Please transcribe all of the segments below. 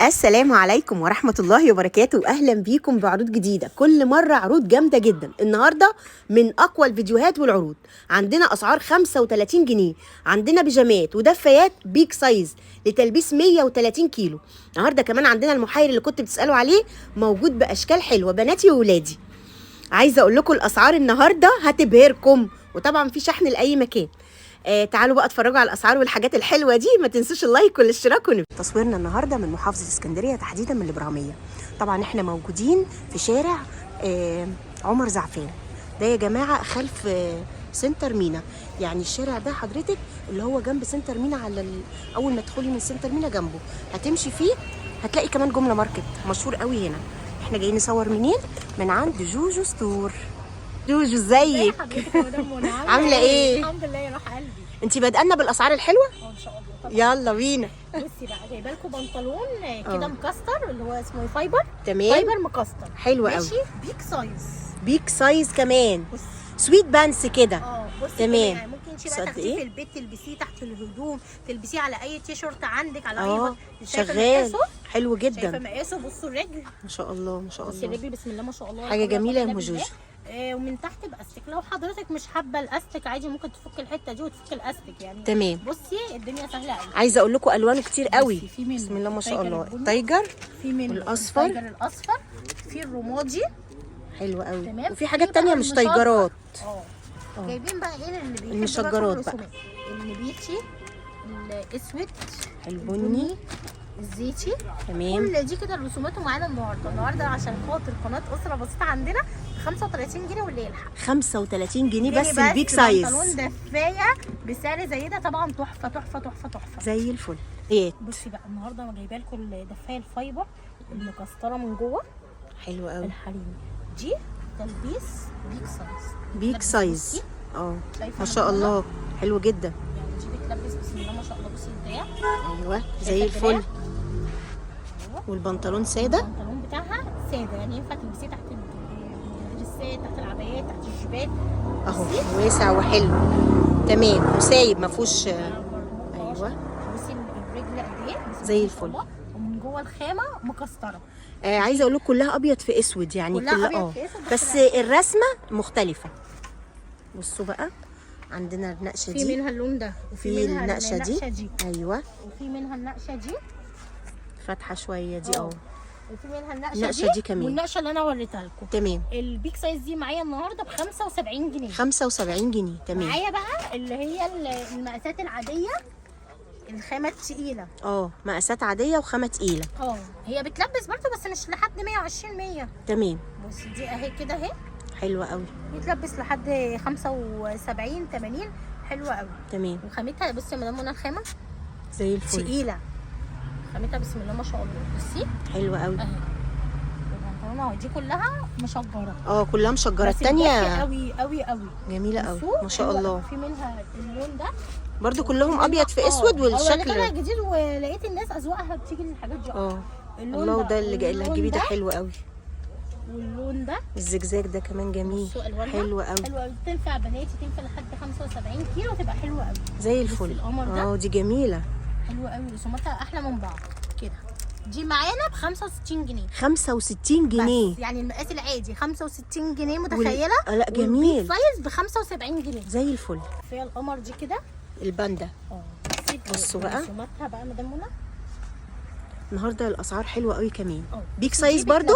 السلام عليكم ورحمة الله وبركاته. أهلا بيكم بعروض جديدة، كل مرة عروض جامدة جدا. النهاردة من أقوى الفيديوهات والعروض. عندنا أسعار 35 جنيه، عندنا بيجامات ودفايات بيج سايز لتلبيس 130 كيلو. النهاردة كمان عندنا المحير اللي كنت بتسألوا عليه موجود بأشكال حلوة بناتي وولادي. عايزة أقول لكم الأسعار النهاردة هتبهركم، وطبعا في شحن لأي مكان. تعالوا بقى اتفرجوا على الاسعار والحاجات الحلوه دي. ما تنسوش اللايك والاشتراك. تصويرنا النهارده من محافظه اسكندريه، تحديدا من الابراهيميه. طبعا احنا موجودين في شارع عمر زعفان ده يا جماعه، خلف سنتر مينا. يعني الشارع ده حضرتك اللي هو جنب سنتر مينا، على اول ما تدخلي من سنتر مينا جنبه هتمشي فيه هتلاقي كمان جمله ماركت مشهور قوي هنا. احنا جايين نصور منين؟ من عند جوجو ستور. جوجو ازيك؟ عامله ايه؟ الحمد لله يا روح قلبي. انتي بادئنا بالاسعار الحلوه؟ ان شاء الله طبعا. يلا بينا. بصي بقى، جايبه لكم بنطلون كده مكستر، اللي هو اسمه فايبر. تمام، فايبر مكستر حلو قوي. ماشي، بيك سايز. بيك سايز كمان. بصي سويت بانس كده. بصي تمام. يعني ممكن انتي بقى قد تاخديه ايه؟ في البيت، تلبسيه تحت الهدوم، تلبسيه على اي تي شيرت عندك، على اي شغال حلو شايفه جدا. مقاسه؟ بصوا الرجل ما شاء الله ما شاء بصي الله. الرجل بسم الله ما شاء الله، حاجه جميله يا ام جوجو. ومن تحت باستك. لو حضرتك مش حابه الاستك عادي ممكن تفك الحته دي وتفك الاستك يعني. تمام. بصي الدنيا سهله قوي. عايزه اقول لكم الوانه كتير قوي. في منه بسم الله ما شاء الله. البني، التايجر، في منه والاصفر. التايجر الاصفر، في الرمادي. حلو قوي. تمام. وفي حاجات تانية مش تايجرات. جايبين بقى ايه اللي بيحب المشجرات بقى. النبيتي، الاسود، البني، الزيتي. تمام. كل دي كده رسوماته معانا النهارده عشان خاطر قناه اسره بسيطه عندنا ب 35 جنيه واللي يلحق. 35 جنيه بس البيك سايز. بنطلون دفايه بسعر زي ده طبعا تحفه تحفه تحفه تحفه زي الفل. ايه؟ بصي بقى النهارده انا جايبه لكم الدفايه الفايبر المكسره من جوه. حلو قوي. الحريمي دي تلبيس بيك سايز. بيك سايز. ما شاء الموضوع الله حلو جدا. يعني دي بتلبس بسم الله ما شاء الله. بصي الدراع. ايوه زي الفل. والبنطلون ساده. البنطلون بتاعها ساده، يعني ينفع تلبسيه تحت الدريسات، تحت العبايات، تحت الجيبات. اهو واسع وحلو. تمام. وسايب ما فيهوش. ايوه. بصي الرجل قد ايه زي الفل. ومن جوه الخامه مكسره. عايزه اقول لك كلها ابيض في اسود، يعني كلها بس الرسمه مختلفه. بصوا بقى، عندنا النقشه دي، في منها اللون ده، وفي منها النقشه دي. ايوه. وفي منها النقشه دي فاتحه شويه دي. وفي منها النقشه دي كمان، والنقشه اللي انا وريتها لكم. تمام. البيك سايز دي معايا النهارده ب 75 جنيه. 75 جنيه. تمام. معايا بقى اللي هي المقاسات العاديه، الخامه التقيله. مقاسات عاديه وخامه تقيله. هي بتلبس برضه بس مش لحد 120 100. تمام. بصي دي اهي كده اهي، حلوه قوي. بتلبس لحد 75 80. حلوه قوي. تمام. وخامتها بصي يا مدام منى، الخامه زي الفل، تقيله. خامتها بسم الله ما شاء الله. بصي حلوه قوي. اهي البنطلونه دي كلها مشجره. كلها مشجره. الثانيه قوي قوي قوي جميله قوي ما شاء الله. في منها اللون ده برضو كلهم ابيض في اسود. والشكل انا جديد ولقيت الناس اذواقها بتيجي للحاجات دي. الله، ده اللي هتجيبيه ده حلو قوي. واللون ده الزجزاج ده كمان جميل. حلو قوي. حلوه قوي. تنفع بناتي، تنفع لحد 75 كيلو، تبقى حلوه قوي زي الفل. القمر ده دي جميله. حلوه قوي، رسوماتها احلى من بعض كده. دي معانا ب 65 جنيه. 65 جنيه بس يعني المقاس العادي 65 جنيه، متخيله؟ لا جميل. والبيك سايز ب 75 جنيه زي الفل. فيها القمر دي كده، الباندا. بصوا بقى رسوماتها بقى مدام منى. النهارده الاسعار حلوه قوي كمان. بيك سايز برضو.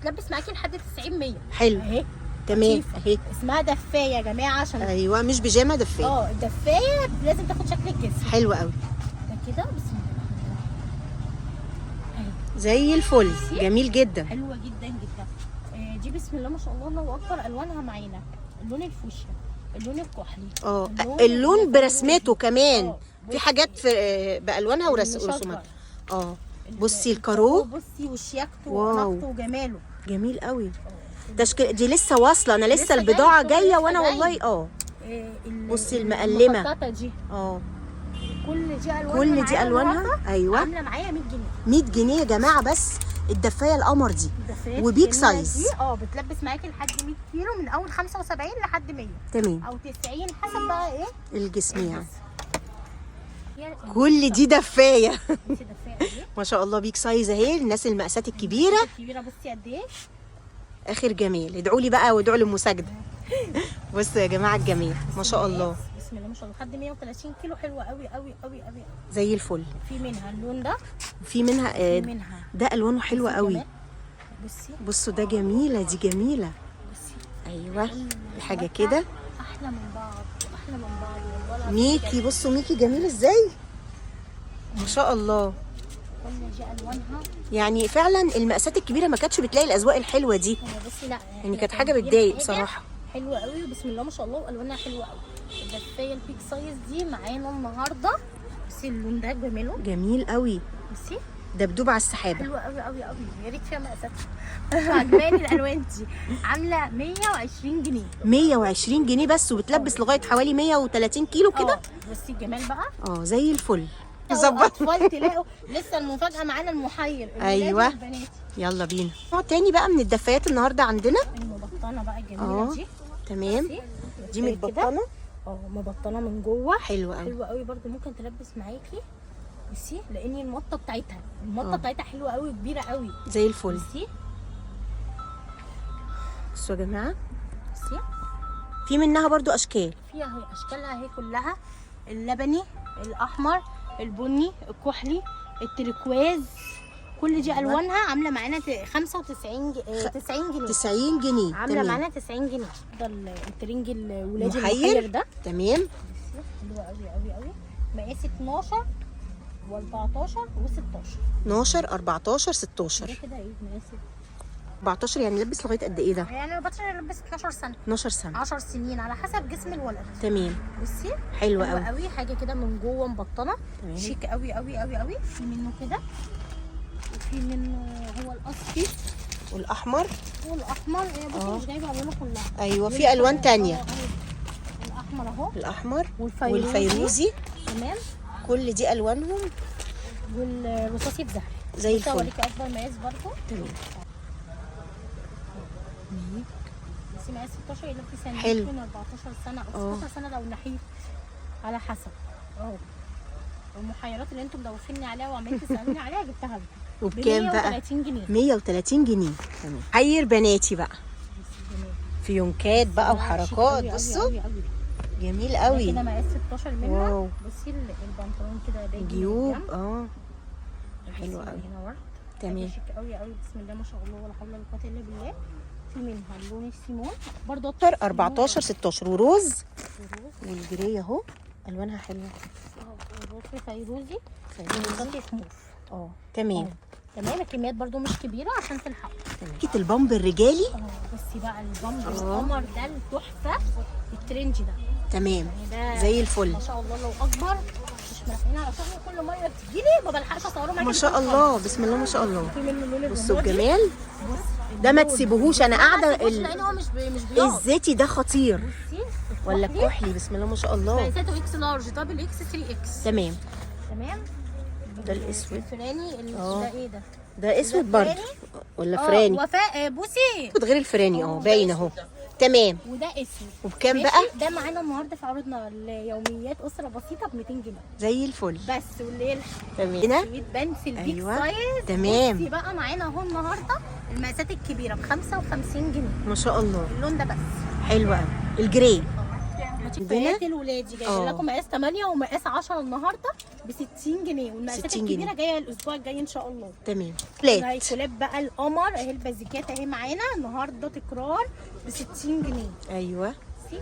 تلبس معاكي لحد 90 100. حلو اهي. تمام. اهي اسمها دفايه يا جماعه، عشان ايوه مش بيجامه، دفايه. الدفايه لازم تاخد شكل الجسم. حلو قوي. ده كده بسم الله اهي زي الفل. جميل جدا. حلوه جدا جدا. دي بسم الله ما شاء الله الله اكبر. الوانها معانا اللون الفوشيا، اللون الكحلي، اللون برسمته كمان. في حاجات في بالوانها ورسوماتها. بصي الكارو. بصي وشياكته ونقطه وجماله. جميل قوي. تشكيل دي لسه واصله، انا لسه البضاعه جايه وانا والله. بصي المقلمه دي. كل دي الوانها. ايوه عامله معايا 100 جنيه. 100 جنيه يا جماعه بس. الدفايه القمر دي وبيك سايز. بتلبس معاكي لحد 100 كيلو، من اول 75 لحد 100. تمام. او 90 حسب بقى ايه الجسم يعني. فيها كل دي دفايه. بصي دفايه قد ايه. ما شاء الله بيك سايز اهي، الناس المقاسات الكبيره الكبيره بصي قد ايه. اخر جمال. ادعوا لي بقى وادعوا لام ساجده. بصوا يا جماعه الجمال ما شاء الله، بسم الله ما شاء الله لحد 130 كيلو. حلوه قوي قوي قوي قوي. زي الفل. في منها اللون ده، في منها في منها ده الوانه حلوه قوي. بصي بصوا ده جميله، دي جميله. بصي ايوه حاجه كده احلى من بعض، احلى من بعض والله. ميكي بصوا ميكي جميل ازاي ما شاء الله. كل دي الوانها يعني فعلا المقاسات الكبيره ما كانتش بتلاقي الاذواق الحلوه دي، بصي. لا يعني كانت حاجه بتضايق بصراحه. حلوه قوي بسم الله ما شاء الله، والوانها حلوه قوي. الدفايه البيك سايز دي معانا النهارده. بصي اللون ده جميله، جميل قوي. بصي دبدوب على السحابه. حلوه قوي قوي قوي. يا ريت فيها مقاساتها. عجباني الالوان دي. عامله 120 جنيه. 120 جنيه بس، وبتلبس لغايه حوالي 130 كيلو كده. بصي الجمال بقى. زي الفل. ظبط اطفال تلاقوا لسه المفاجاه معانا المحير. ايوه البنات. يلا بينا نوع تاني بقى من الدفايات النهارده عندنا. المبطنه بقى الجميله دي. تمام. دي متبطنه. مبطنه من جوه. حلوه قوي. حلوه قوي برده، ممكن تلبس معاكي. بصي لان المطه بتاعتها حلوه قوي، كبيره قوي زي الفل. بصي بصوا يا جماعه، بصي في منها برضو اشكال. فيها هي اشكالها اهي كلها. اللبني، الاحمر، البني، الكحلي، التركواز، كل دي الوانها عامله معانا 95 90 جنيه. 90 جنيه عامله معانا 90 جنيه. ده الترنج الولادي المحير ده. تمام. بصي حلوه قوي قوي قوي. مقاس 12 و14 و16. 12 14 ده 16. كده ايه مقاس 14 يعني لبس لغايه قد ايه ده؟ يعني البطل يلبس 12 سنه 12 سنه 10 سنين على حسب جسم الولد. تمام. بصي حلوه حلوه قوي. قوي. حاجه كده من جوه مبطنه. تمام. شيك قوي قوي قوي قوي. في منه كده، وفي منه هو الاصفي والاحمر والاحمر. هي بصي مش جايبه الوانه كلها. ايوه في الوان تانية. الاحمر اهو، الاحمر والفيروزي. تمام. كل دي الوانهم. والرصاصي بزهري زي الفل. اوريكي اكبر مقاس برضه. تمام. بس مقاس 16 يلبس سنه. حلو. ممكن 14 سنه او 16 سنه لو نحيف، على حسب. المحيرات اللي انتم مدوخيني عليها وعمالين تسالوني عليها جبتها لكم. وبكام بقى؟ 130 جنيه. 130 جنيه. تمام. حير بناتي بقى، فيونكات بقى وحركات. بصوا جميل قوي. كده مقاس 16 منها. واو. بصي البنطلون كده باجي جيوب. حلو قوي. قوي. تمام. شيك قوي قوي. بسم الله ما شاء الله ولا حول ولا قوه الا بالله. في منها اللون السيمون برضه 14 16 وروز والجري اهو الوانها حلوه. الروز فيروزي. فيروزي. في موف. تمام. تمام. الكميات برضو مش كبيره عشان تلحقوا. كيت البامب الرجالي. بصي بقى البامب القمر ده التحفه. الترنج ده تمام يعني ده زي الفل. ما شاء الله الله اكبر. مش مرافقين على شغل، كل مره بتجيلي ما بلحقش اصوره معاكي. ما شاء الله بسم الله ما شاء الله. في منه اللون بصوا الرمادي. الجمال ده ما تسيبوهوش. انا قاعده لان هو مش بيقعد. الزيتي ده خطير. بصي ولا الكحلي بسم الله ما شاء الله. مقاساته اكس لارج، دبل اكس، 3 اكس. تمام. تمام. ده الاسود. الفراني ده ايه ده؟ ده اسود برضه ولا فراني؟ وفاء بصي غير الفراني باين اهو. تمام. وده اسود. وبكام بقى؟ ده معانا النهارده في عروضنا اليوميات اسره بسيطه ب 200 جنيه زي الفل. بس. واللي هي تمام. هنا سويت بنسل بيك أيوة. سايز. تمام. بصي بقى معانا اهو النهارده المقاسات الكبيره ب 55 جنيه. ما شاء الله اللون ده بس. حلو قوي. الجراي ماتشات الولادي جايبه لكم مقاس 8 ومقاس 10 النهارده ب 60 جنيه. والمقاسات 60 جنيه. الكبيره جايه الاسبوع الجاي ان شاء الله. تمام. الهيكولات بقى القمر اهي، البازيكات اهي معانا النهارده تكرار ب 60 جنيه. ايوه بصي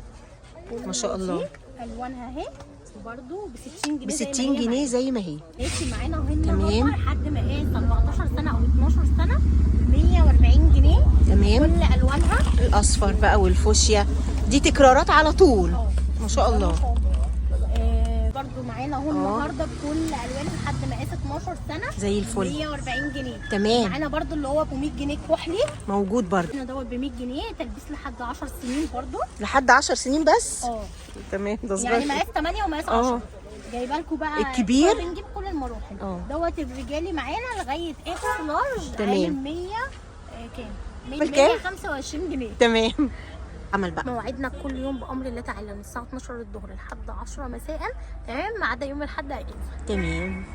ما شاء الله. الوانها اهي برضو ب 60 جنيه. ب 60 جنيه زي ما هي. ماشي معانا اهي تمام. النهارده لحد مقاس 14 سنه او 12 سنه 140 جنيه. تمام. كل الوانها. الاصفر بقى والفوشيا دي تكرارات على طول. ما شاء الله. برضو معانا اهو النهارده بكل الوان لحد مقاس 12 سنه زي الفل. 140 جنيه. تمام. معانا برضو اللي هو ب 100 جنيه كحلي موجود برضه. احنا دوت ب 100 جنيه تلبيس لحد 10 سنين برضو. لحد 10 سنين بس. تمام. ده يعني مقاس 8 ومقاس 10. جايبه لكم بقى الكبير. بنجيب كل المراحل. دوت الرجالي معانا لغايه اكس لارج. تمام. عامل 100 كام؟ بالكام؟ 125 جنيه. تمام. عمل بقى. مواعيدنا كل يوم بامر الله تعالى من الساعه 12 الظهر لحد 10 مساء، تمام، ما عدا يوم الاحد اجازه. تمام.